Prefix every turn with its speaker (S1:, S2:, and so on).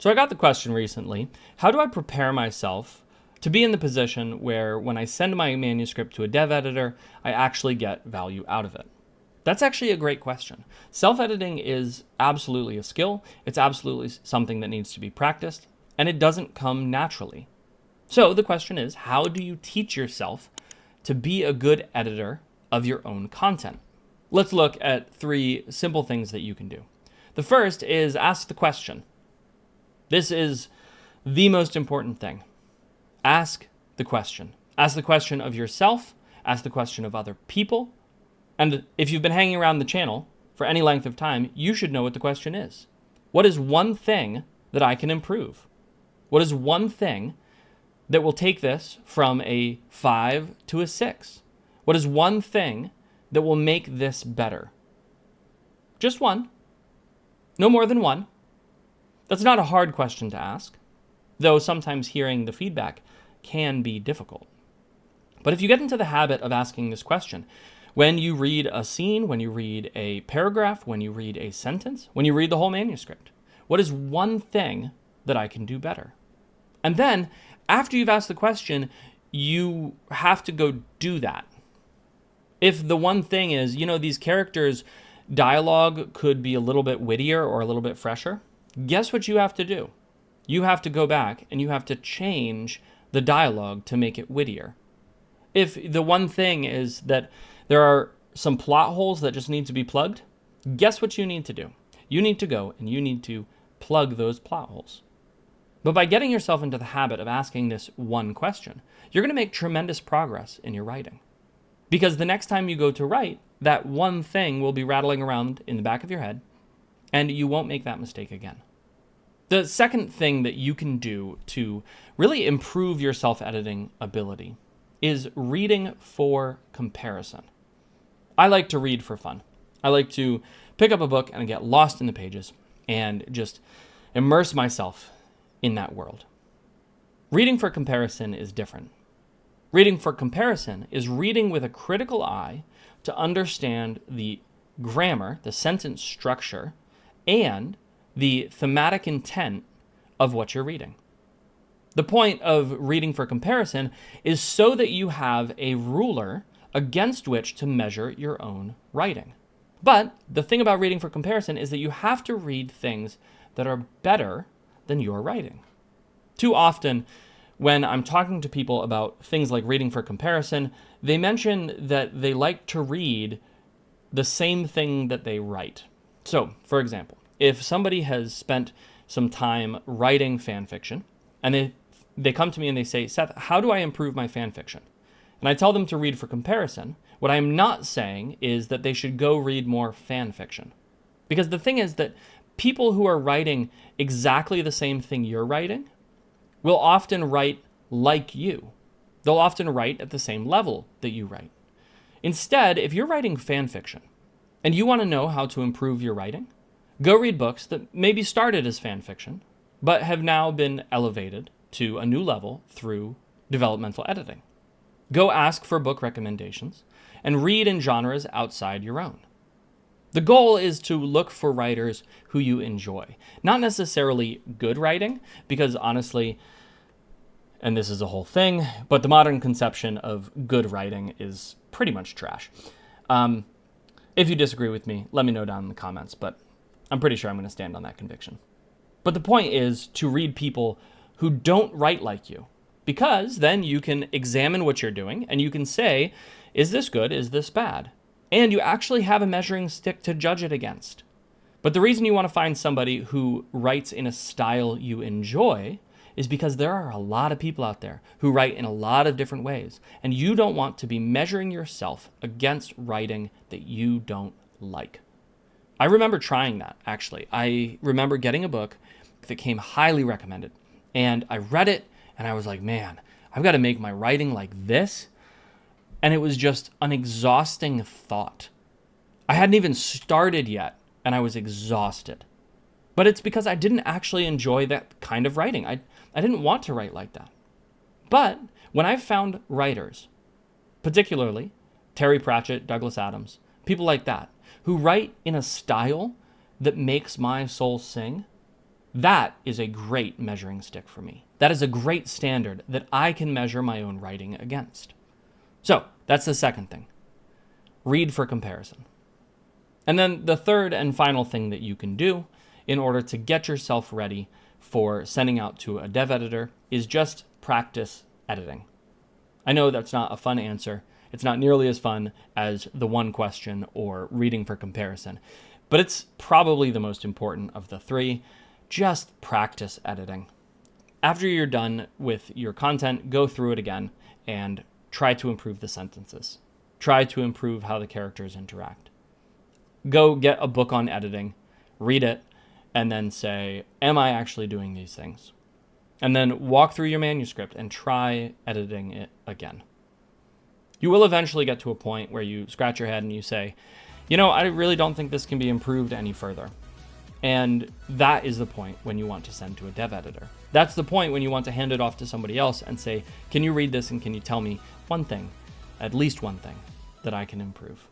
S1: So I got the question recently, how do I prepare myself to be in the position where when I send my manuscript to a dev editor, I actually get value out of it? That's actually a great question. Self-editing is absolutely a skill. It's absolutely something that needs to be practiced, and it doesn't come naturally. So the question is, how do you teach yourself to be a good editor of your own content? Let's look at 3 simple things that you can do. The first is ask the question. This is the most important thing. Ask the question. Ask the question of yourself, ask the question of other people, and if you've been hanging around the channel for any length of time, you should know what the question is. What is one thing that I can improve? What is one thing that will take this from a 5 to a 6? What is one thing that will make this better? Just one. No more than one. That's not a hard question to ask, though sometimes hearing the feedback can be difficult. But if you get into the habit of asking this question, when you read a scene, when you read a paragraph, when you read a sentence, when you read the whole manuscript, what is one thing that I can do better? And then, after you've asked the question, you have to go do that. If the one thing is, these characters' dialogue could be a little bit wittier or a little bit fresher, guess what you have to do? You have to go back and you have to change the dialogue to make it wittier. If the one thing is that there are some plot holes that just need to be plugged, guess what you need to do? You need to go and you need to plug those plot holes. But by getting yourself into the habit of asking this one question, you're going to make tremendous progress in your writing. Because the next time you go to write, that one thing will be rattling around in the back of your head, and you won't make that mistake again. The second thing that you can do to really improve your self-editing ability is reading for comparison. I like to read for fun. I like to pick up a book and get lost in the pages and just immerse myself in that world. Reading for comparison is different. Reading for comparison is reading with a critical eye to understand the grammar, the sentence structure, and the thematic intent of what you're reading. The point of reading for comparison is so that you have a ruler against which to measure your own writing. But the thing about reading for comparison is that you have to read things that are better than your writing. Too often, when I'm talking to people about things like reading for comparison, they mention that they like to read the same thing that they write. So, for example, if somebody has spent some time writing fan fiction, and they come to me and they say, Seth, how do I improve my fan fiction? And I tell them to read for comparison. What I'm not saying is that they should go read more fan fiction. Because the thing is that people who are writing exactly the same thing you're writing will often write like you. They'll often write at the same level that you write. Instead, if you're writing fan fiction and you want to know how to improve your writing, go read books that maybe started as fan fiction, but have now been elevated to a new level through developmental editing. Go ask for book recommendations and read in genres outside your own. The goal is to look for writers who you enjoy. Not necessarily good writing, because honestly, and this is a whole thing, but the modern conception of good writing is pretty much trash. If you disagree with me, let me know down in the comments, but I'm pretty sure I'm going to stand on that conviction. But the point is to read people who don't write like you, because then you can examine what you're doing and you can say, is this good? Is this bad? And you actually have a measuring stick to judge it against. But the reason you want to find somebody who writes in a style you enjoy is because there are a lot of people out there who write in a lot of different ways, and you don't want to be measuring yourself against writing that you don't like. I remember trying that, actually. I remember getting a book that came highly recommended, and I read it, and I was like, man, I've got to make my writing like this. And it was just an exhausting thought. I hadn't even started yet, and I was exhausted. But it's because I didn't actually enjoy that kind of writing. I didn't want to write like that. But when I've found writers, particularly Terry Pratchett, Douglas Adams, people like that, who write in a style that makes my soul sing, That is a great measuring stick for me. That is a great standard that I can measure my own writing against. So that's the second thing. Read for comparison. And then the third and final thing that you can do in order to get yourself ready for sending out to a dev editor is just practice editing. I know that's not a fun answer. It's not nearly as fun as the one question or reading for comparison, but it's probably the most important of the three. Just practice editing. After you're done with your content, go through it again and try to improve the sentences. Try to improve how the characters interact. Go get a book on editing, read it, and then say, am I actually doing these things? And then walk through your manuscript and try editing it again. You will eventually get to a point where you scratch your head and you say, I really don't think this can be improved any further. And that is the point when you want to send to a dev editor. That's the point when you want to hand it off to somebody else and say, can you read this and can you tell me one thing, at least one thing, that I can improve?